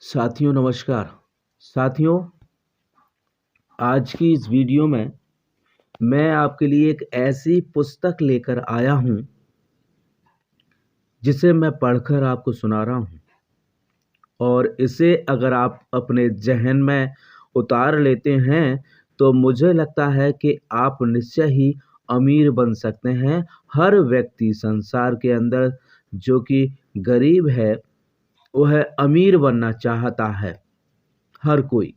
साथियों नमस्कार। साथियों, आज की इस वीडियो में मैं आपके लिए एक ऐसी पुस्तक लेकर आया हूं जिसे मैं पढ़कर आपको सुना रहा हूं और इसे अगर आप अपने ज़हन में उतार लेते हैं तो मुझे लगता है कि आप निश्चय ही अमीर बन सकते हैं। हर व्यक्ति संसार के अंदर जो कि गरीब है वह अमीर बनना चाहता है, हर कोई।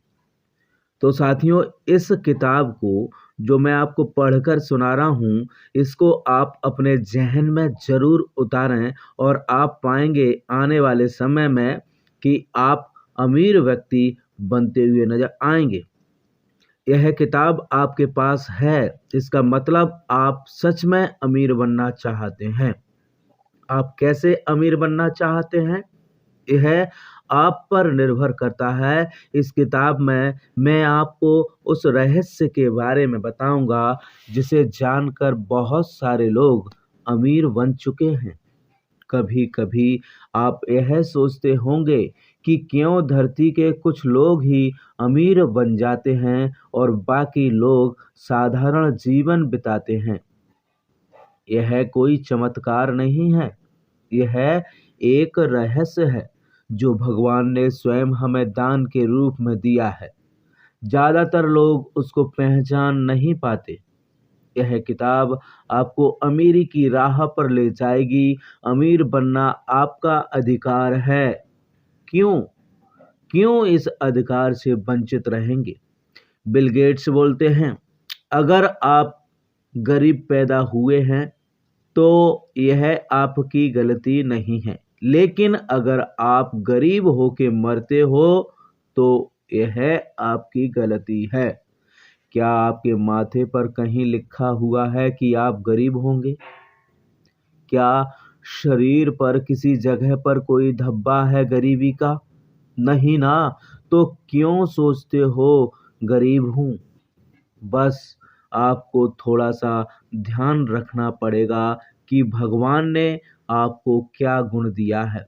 तो साथियों, इस किताब को जो मैं आपको पढ़कर सुना रहा हूँ, इसको आप अपने ज़हन में ज़रूर उतारें और आप पाएँगे आने वाले समय में कि आप अमीर व्यक्ति बनते हुए नज़र आएँगे। यह किताब आपके पास है, इसका मतलब आप सच में अमीर बनना चाहते हैं। आप कैसे अमीर बनना चाहते हैं? यह आप पर निर्भर करता है। इस किताब में मैं आपको उस रहस्य के बारे में बताऊंगा जिसे जानकर बहुत सारे लोग अमीर बन चुके हैं। कभी-कभी आप यह सोचते होंगे कि क्यों धरती के कुछ लोग ही अमीर बन जाते हैं और बाकी लोग साधारण जीवन बिताते हैं। यह कोई चमत्कार नहीं है, यह एक रहस्य है जो भगवान ने स्वयं हमें दान के रूप में दिया है। ज़्यादातर लोग उसको पहचान नहीं पाते। यह किताब आपको अमीरी की राह पर ले जाएगी। अमीर बनना आपका अधिकार है। क्यों? क्यों इस अधिकार से वंचित रहेंगे? बिल गेट्स बोलते हैं, अगर आप गरीब पैदा हुए हैं तो यह आपकी गलती नहीं है, लेकिन अगर आप गरीब होके मरते हो तो यह आपकी गलती है। क्या आपके माथे पर कहीं लिखा हुआ है कि आप गरीब होंगे? क्या शरीर पर किसी जगह पर कोई धब्बा है गरीबी का? नहीं ना। तो क्यों सोचते हो गरीब हूँ? बस आपको थोड़ा-सा ध्यान रखना पड़ेगा कि भगवान ने आपको क्या गुण दिया है,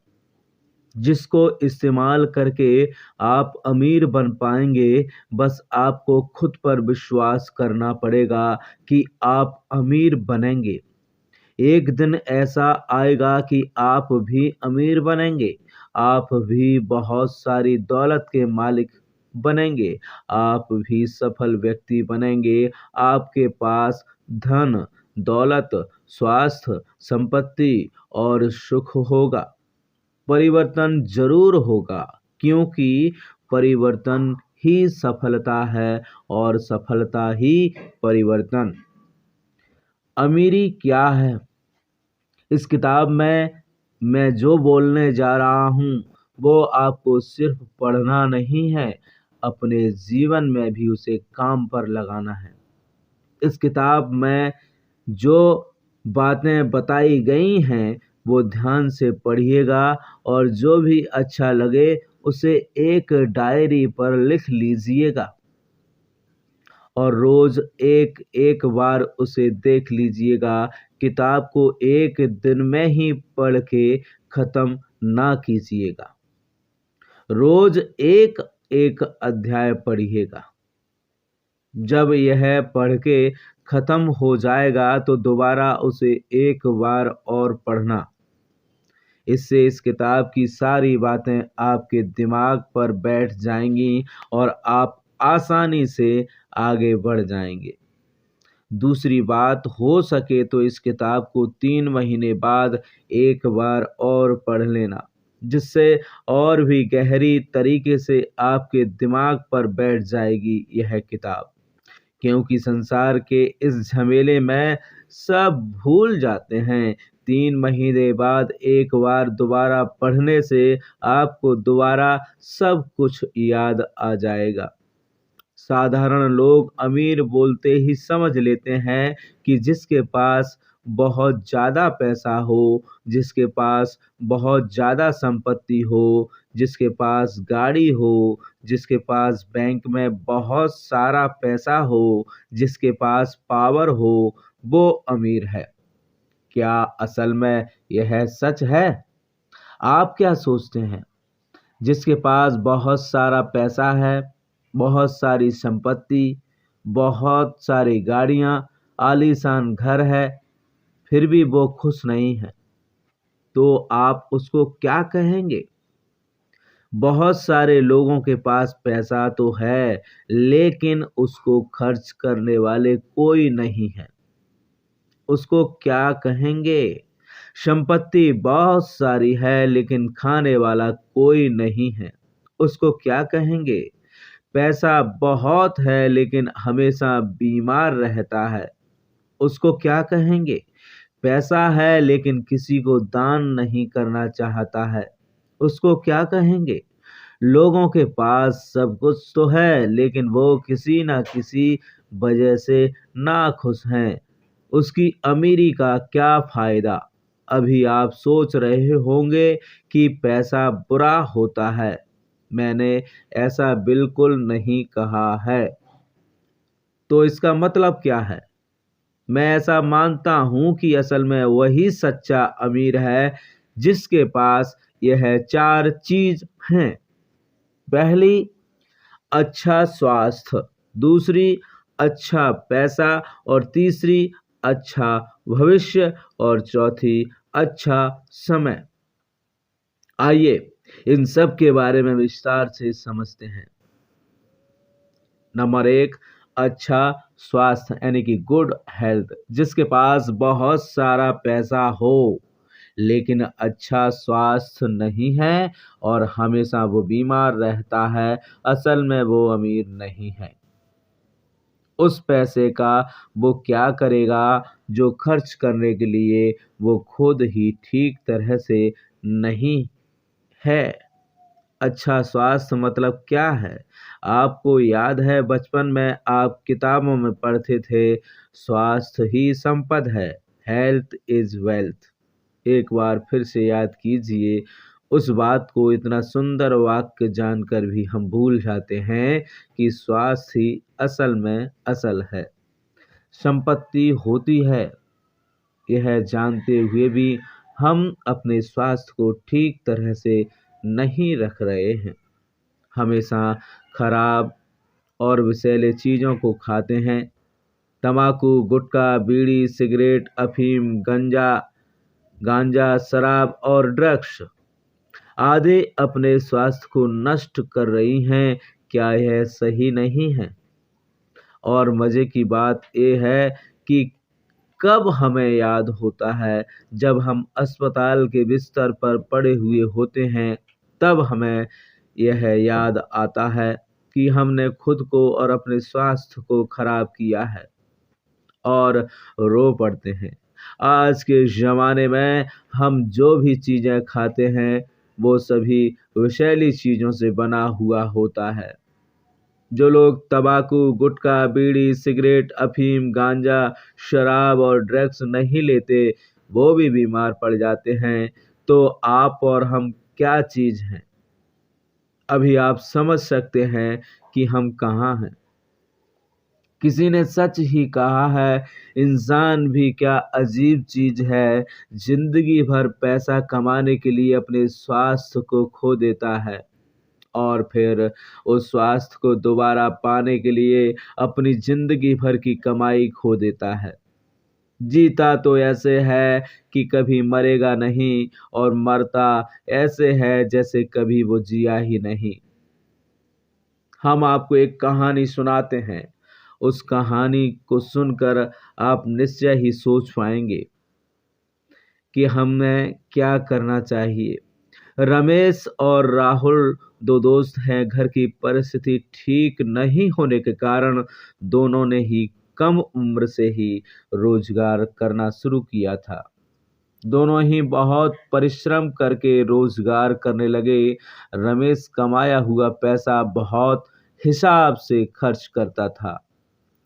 जिसको इस्तेमाल करके आप अमीर बन पाएँगे। बस आपको खुद पर विश्वास करना पड़ेगा कि आप अमीर बनेंगे। एक दिन ऐसा आएगा कि आप भी अमीर बनेंगे। आप भी बहुत सारी दौलत के मालिक बनेंगे। आप भी सफल व्यक्ति बनेंगे। आपके पास धन, दौलत, स्वास्थ्य, संपत्ति और सुख होगा। परिवर्तन ज़रूर होगा, क्योंकि परिवर्तन ही सफलता है और सफलता ही परिवर्तन। अमीरी क्या है? इस किताब में मैं जो बोलने जा रहा हूँ वो आपको सिर्फ पढ़ना नहीं है, अपने जीवन में भी उसे काम पर लगाना है। इस किताब में जो बातें बताई गई हैं वो ध्यान से पढ़िएगा और जो भी अच्छा लगे उसे एक डायरी पर लिख लीजिएगा और रोज एक एक बार उसे देख लीजिएगा। किताब को एक दिन में ही पढ़ के खत्म ना कीजिएगा। रोज एक एक अध्याय पढ़िएगा। जब यह पढ़ के खत्म हो जाएगा तो दोबारा उसे एक बार और पढ़ना। इससे इस किताब की सारी बातें आपके दिमाग पर बैठ जाएंगी और आप आसानी से आगे बढ़ जाएंगे। दूसरी बात, हो सके तो इस किताब को 3 महीने बाद एक बार और पढ़ लेना, जिससे और भी गहरी तरीके से आपके दिमाग पर बैठ जाएगी यह किताब। क्योंकि संसार के इस झमेले में सब भूल जाते हैं। 3 महीने बाद एक बार दोबारा पढ़ने से आपको दोबारा सब कुछ याद आ जाएगा। साधारण लोग अमीर बोलते ही समझ लेते हैं कि जिसके पास बहुत ज़्यादा पैसा हो, जिसके पास बहुत ज़्यादा संपत्ति हो, जिसके पास गाड़ी हो, जिसके पास बैंक में बहुत सारा पैसा हो, जिसके पास पावर हो, वो अमीर है। क्या असल में यह सच है? आप क्या सोचते हैं? जिसके पास बहुत सारा पैसा है, बहुत सारी संपत्ति, बहुत सारी गाड़ियाँ, आलीशान घर है, फिर भी वो खुश नहीं है, तो आप उसको क्या कहेंगे? बहुत सारे लोगों के पास पैसा तो है, लेकिन उसको खर्च करने वाले कोई नहीं है। उसको क्या कहेंगे? संपत्ति बहुत सारी है, लेकिन खाने वाला कोई नहीं है। उसको क्या कहेंगे? पैसा बहुत है, लेकिन हमेशा बीमार रहता है। उसको क्या कहेंगे? पैसा है, लेकिन किसी को दान नहीं करना चाहता है। उसको क्या कहेंगे? लोगों के पास सब कुछ तो है, लेकिन वो किसी ना किसी वजह से नाखुश हैं। उसकी अमीरी का क्या फायदा? अभी आप सोच रहे होंगे कि पैसा बुरा होता है। मैंने ऐसा बिल्कुल नहीं कहा है। तो इसका मतलब क्या है? मैं ऐसा मानता हूं कि असल में वही सच्चा अमीर है जिसके पास यह चार चीज हैं। पहली, अच्छा स्वास्थ्य। दूसरी, अच्छा पैसा। और तीसरी, अच्छा भविष्य। और चौथी, अच्छा समय। आइए इन सब के बारे में विस्तार से समझते हैं। नंबर एक, अच्छा स्वास्थ्य यानी कि गुड हेल्थ। जिसके पास बहुत सारा पैसा हो, लेकिन अच्छा स्वास्थ्य नहीं है और हमेशा वो बीमार रहता है, असल में वो अमीर नहीं है। उस पैसे का वो क्या करेगा जो खर्च करने के लिए वो खुद ही ठीक तरह से नहीं है। अच्छा स्वास्थ्य मतलब क्या है? आपको याद है बचपन में आप किताबों में पढ़ते थे, स्वास्थ्य ही संपद है, हेल्थ इज वेल्थ। एक बार फिर से याद कीजिए उस बात को। इतना सुंदर वाक्य जानकर भी हम भूल जाते हैं कि स्वास्थ्य ही असल में असल है। संपत्ति होती है, यह जानते हुए भी हम अपने स्वास्थ्य को ठीक तरह से नहीं रख रहे हैं। हमेशा खराब और विषैले चीज़ों को खाते हैं। तम्बाकू, गुटखा, बीड़ी, सिगरेट, अफीम, गांजा, शराब और ड्रग्स आदि अपने स्वास्थ्य को नष्ट कर रही हैं। क्या यह सही नहीं है? और मज़े की बात यह है कि कब हमें याद होता है, जब हम अस्पताल के बिस्तर पर पड़े हुए होते हैं, तब हमें यह याद आता है कि हमने खुद को और अपने स्वास्थ्य को खराब किया है और रो पड़ते हैं। आज के ज़माने में हम जो भी चीज़ें खाते हैं, वो सभी विषैली चीज़ों से बना हुआ होता है। जो लोग तम्बाकू, गुटखा, बीड़ी, सिगरेट, अफीम, गांजा, शराब और ड्रग्स नहीं लेते, वो भी बीमार पड़ जाते हैं। तो आप और हम क्या चीज़ हैं? अभी आप समझ सकते हैं कि हम कहाँ हैं। किसी ने सच ही कहा है, इंसान भी क्या अजीब चीज़ है, जिंदगी भर पैसा कमाने के लिए अपने स्वास्थ्य को खो देता है और फिर उस स्वास्थ्य को दोबारा पाने के लिए अपनी जिंदगी भर की कमाई खो देता है। जीता तो ऐसे है कि कभी मरेगा नहीं, और मरता ऐसे है जैसे कभी वो जिया ही नहीं। हम आपको एक कहानी सुनाते हैं। उस कहानी को सुनकर आप निश्चय ही सोच पाएंगे कि हमें क्या करना चाहिए। रमेश और राहुल दो दोस्त हैं। घर की परिस्थिति ठीक नहीं होने के कारण दोनों ने ही कम उम्र से ही रोजगार करना शुरू किया था। दोनों ही बहुत परिश्रम करके रोजगार करने लगे। रमेश कमाया हुआ पैसा बहुत हिसाब से खर्च करता था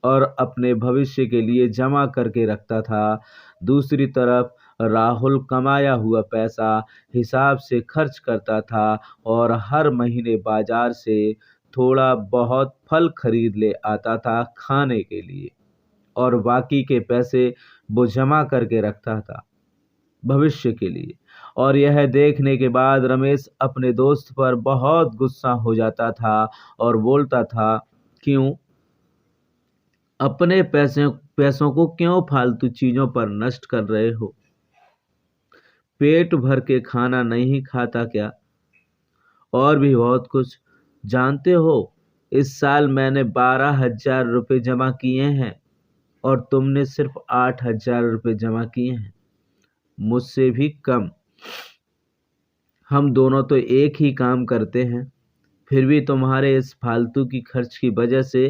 और अपने भविष्य के लिए जमा करके रखता था। दूसरी तरफ राहुल कमाया हुआ पैसा हिसाब से खर्च करता था और हर महीने बाजार से थोड़ा बहुत फल खरीद ले आता था खाने के लिए, और बाकी के पैसे वो जमा करके रखता था भविष्य के लिए। और यह देखने के बाद रमेश अपने दोस्त पर बहुत गुस्सा हो जाता था और बोलता था, क्यों अपने पैसों को क्यों फालतू चीजों पर नष्ट कर रहे हो? पेट भर के खाना नहीं खाता क्या? और भी बहुत कुछ। जानते हो, इस साल मैंने 12,000 रुपये जमा किए हैं और तुमने सिर्फ 8,000 रुपये जमा किए हैं, मुझसे भी कम। हम दोनों तो एक ही काम करते हैं, फिर भी तुम्हारे इस फालतू की खर्च की वजह से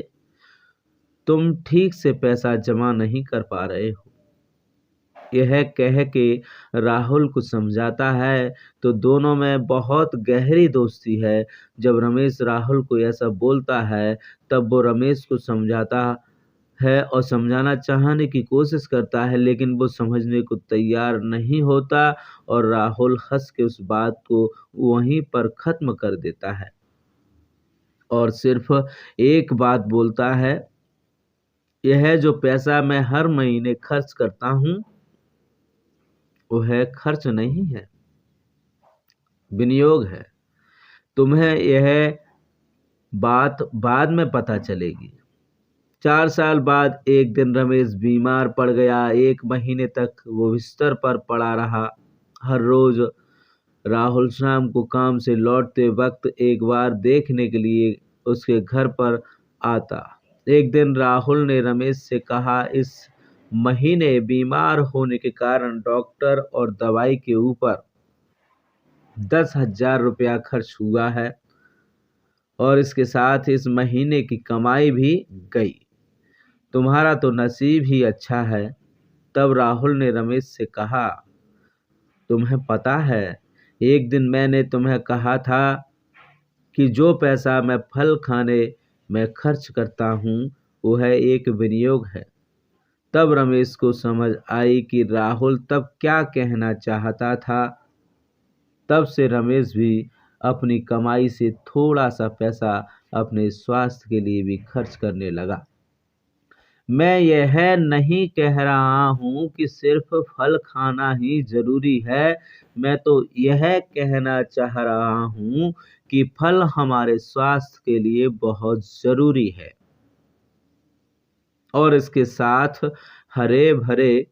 तुम ठीक से पैसा जमा नहीं कर पा रहे हो। यह कह के राहुल को समझाता है तो दोनों में बहुत गहरी दोस्ती है। जब रमेश राहुल को ऐसा बोलता है तब वो रमेश को समझाता है और समझाना चाहने की कोशिश करता है, लेकिन वो समझने को तैयार नहीं होता और राहुल हंस के उस बात को वहीं पर खत्म कर देता है और सिर्फ एक बात बोलता है, यह जो पैसा मैं हर महीने खर्च करता हूँ वह खर्च नहीं है, विनियोग है। तुम्हें यह बात बाद में पता चलेगी। 4 साल बाद एक दिन रमेश बीमार पड़ गया। 1 महीने तक वो बिस्तर पर पड़ा रहा। हर रोज राहुल शाम को काम से लौटते वक्त एक बार देखने के लिए उसके घर पर आता। एक दिन राहुल ने रमेश से कहा, इस महीने बीमार होने के कारण डॉक्टर और दवाई के ऊपर 10,000 रुपया खर्च हुआ है और इसके साथ इस महीने की कमाई भी गई। तुम्हारा तो नसीब ही अच्छा है। तब राहुल ने रमेश से कहा, तुम्हें पता है, एक दिन मैंने तुम्हें कहा था कि जो पैसा मैं फल खाने में खर्च करता हूँ वह एक विनियोग है। तब रमेश को समझ आई कि राहुल तब क्या कहना चाहता था। तब से रमेश भी अपनी कमाई से थोड़ा सा पैसा अपने स्वास्थ्य के लिए भी खर्च करने लगा। मैं यह नहीं कह रहा हूँ कि सिर्फ फल खाना ही जरूरी है, मैं तो यह कहना चाह रहा हूँ कि फल हमारे स्वास्थ्य के लिए बहुत जरूरी है और इसके साथ हरे भरे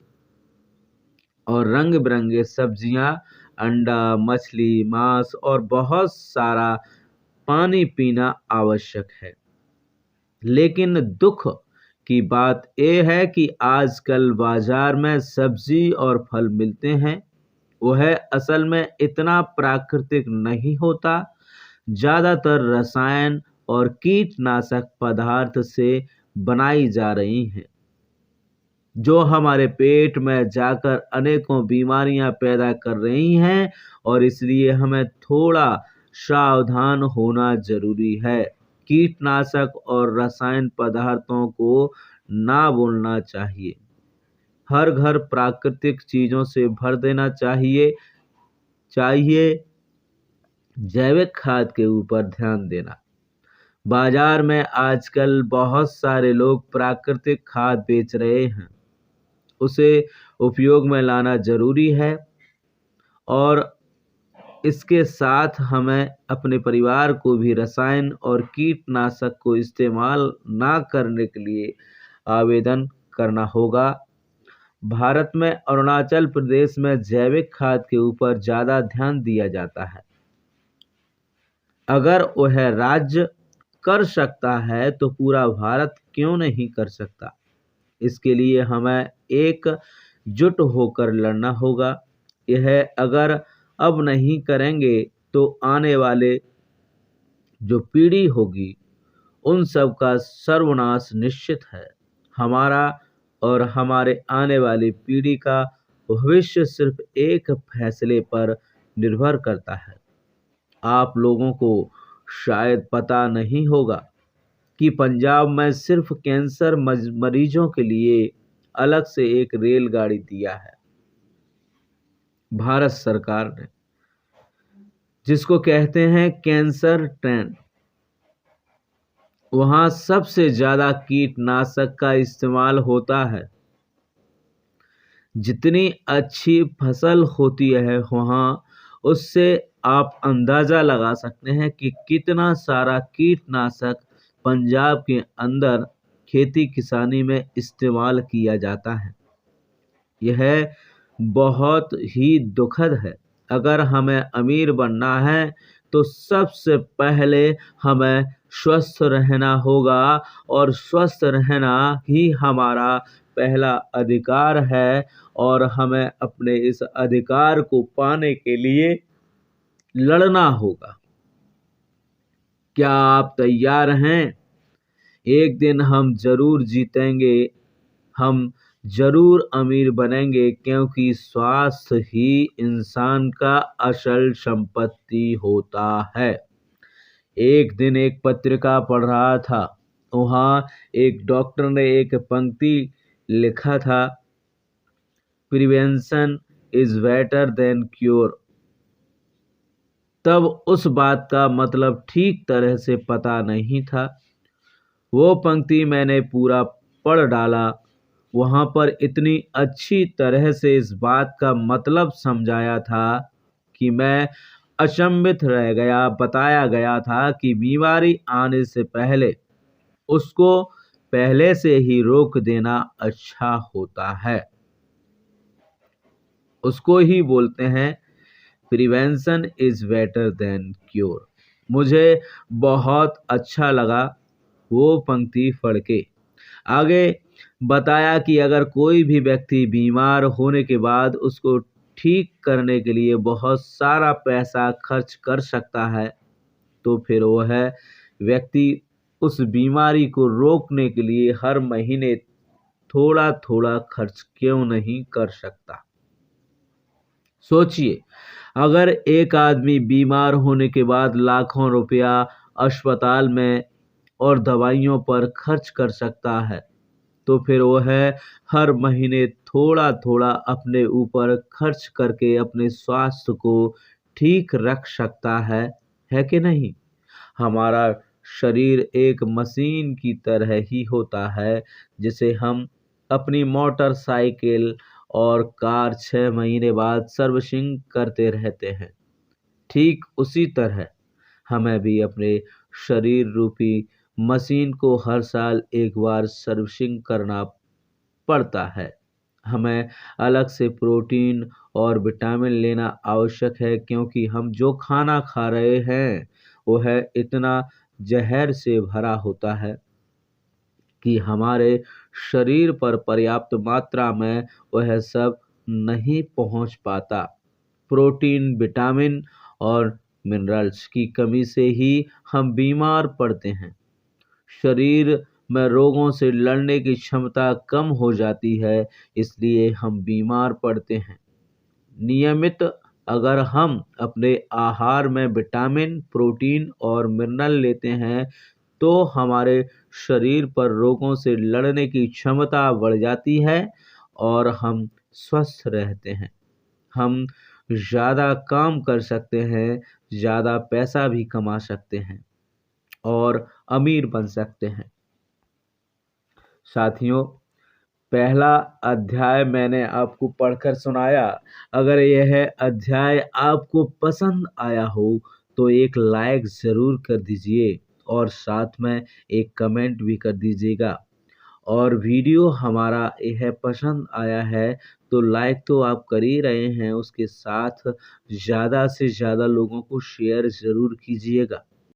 और रंग बिरंगे सब्जियां, अंडा, मछली, मांस और बहुत सारा पानी पीना आवश्यक है। लेकिन दुख की बात यह है कि आजकल बाजार में सब्जी और फल मिलते हैं वह असल में इतना प्राकृतिक नहीं होता। ज्यादातर रसायन और कीटनाशक पदार्थ से बनाई जा रही हैं जो हमारे पेट में जाकर अनेकों बीमारियां पैदा कर रही हैं और इसलिए हमें थोड़ा सावधान होना जरूरी है। कीटनाशक और रसायन पदार्थों को ना बोलना चाहिए। हर घर प्राकृतिक चीजों से भर देना चाहिए। जैविक खाद के ऊपर ध्यान देना। बाजार में आजकल बहुत सारे लोग प्राकृतिक खाद बेच रहे हैं, उसे उपयोग में लाना जरूरी है और इसके साथ हमें अपने परिवार को भी रसायन और कीटनाशक को इस्तेमाल ना करने के लिए आवेदन करना होगा। भारत में अरुणाचल प्रदेश में जैविक खाद के ऊपर ज़्यादा ध्यान दिया जाता है। अगर वह राज्य कर सकता है तो पूरा भारत क्यों नहीं कर सकता? इसके लिए हमें एकजुट होकर लड़ना होगा। यह अगर अब नहीं करेंगे तो आने वाले जो पीढ़ी होगी उन सब का सर्वनाश निश्चित है। हमारा और हमारे आने वाली पीढ़ी का भविष्य सिर्फ एक फैसले पर निर्भर करता है। आप लोगों को शायद पता नहीं होगा कि पंजाब में सिर्फ कैंसर मरीजों के लिए अलग से एक रेलगाड़ी दिया है भारत सरकार ने, जिसको कहते हैं कैंसर ट्रेन। वहां सबसे ज्यादा कीटनाशक का इस्तेमाल होता है। जितनी अच्छी फसल होती है वहाँ, उससे आप अंदाज़ा लगा सकते हैं कि कितना सारा कीटनाशक पंजाब के अंदर खेती किसानी में इस्तेमाल किया जाता है। यह बहुत ही दुखद है। अगर हमें अमीर बनना है तो सबसे पहले हमें स्वस्थ रहना होगा, और स्वस्थ रहना ही हमारा पहला अधिकार है, और हमें अपने इस अधिकार को पाने के लिए लड़ना होगा। क्या आप तैयार हैं? एक दिन हम ज़रूर जीतेंगे, हम ज़रूर अमीर बनेंगे, क्योंकि स्वास्थ्य ही इंसान का असल संपत्ति होता है। एक दिन एक पत्रिका पढ़ रहा था, वहाँ एक डॉक्टर ने एक पंक्ति लिखा था, prevention is better than cure. तब उस बात का मतलब ठीक तरह से पता नहीं था। वो पंक्ति मैंने पूरा पढ़ डाला। वहाँ पर इतनी अच्छी तरह से इस बात का मतलब समझाया था कि मैं अचंभित रह गया। बताया गया था कि बीमारी आने से पहले उसको पहले से ही रोक देना अच्छा होता है। उसको ही बोलते हैं prevention is better than cure. मुझे बहुत अच्छा लगा वो पंक्ति पढ़ के। आगे बताया कि अगर कोई भी व्यक्ति बीमार होने के बाद उसको ठीक करने के लिए बहुत सारा पैसा खर्च कर सकता है, तो फिर वह व्यक्ति उस बीमारी को रोकने के लिए हर महीने थोड़ा थोड़ा खर्च क्यों नहीं कर सकता। सोचिए, अगर एक आदमी बीमार होने के बाद लाखों रुपया अस्पताल में और दवाइयों पर खर्च कर सकता है, तो फिर वह हर महीने थोड़ा थोड़ा अपने ऊपर खर्च करके अपने स्वास्थ्य को ठीक रख सकता है कि नहीं? हमारा शरीर एक मशीन की तरह ही होता है, जिसे हम अपनी मोटरसाइकिल और कार 6 महीने बाद सर्विसिंग करते रहते हैं। ठीक उसी तरह हमें भी अपने शरीर रूपी मशीन को हर साल एक बार सर्विसिंग करना पड़ता है। हमें अलग से प्रोटीन और विटामिन लेना आवश्यक है, क्योंकि हम जो खाना खा रहे हैं वह इतना जहर से भरा होता है कि हमारे शरीर पर पर्याप्त मात्रा में वह सब नहीं पहुंच पाता। प्रोटीन, विटामिन और मिनरल्स की कमी से ही हम बीमार पड़ते हैं। शरीर में रोगों से लड़ने की क्षमता कम हो जाती है, इसलिए हम बीमार पड़ते हैं। नियमित अगर हम अपने आहार में विटामिन, प्रोटीन और मिनरल लेते हैं, तो हमारे शरीर पर रोगों से लड़ने की क्षमता बढ़ जाती है और हम स्वस्थ रहते हैं। हम ज़्यादा काम कर सकते हैं, ज़्यादा पैसा भी कमा सकते हैं और अमीर बन सकते हैं। साथियों, पहला अध्याय मैंने आपको पढ़कर सुनाया। अगर यह अध्याय आपको पसंद आया हो तो एक लाइक ज़रूर कर दीजिए और साथ में एक कमेंट भी कर दीजिएगा। और वीडियो हमारा यह पसंद आया है तो लाइक तो आप कर ही रहे हैं, उसके साथ ज़्यादा से ज़्यादा लोगों को शेयर ज़रूर कीजिएगा।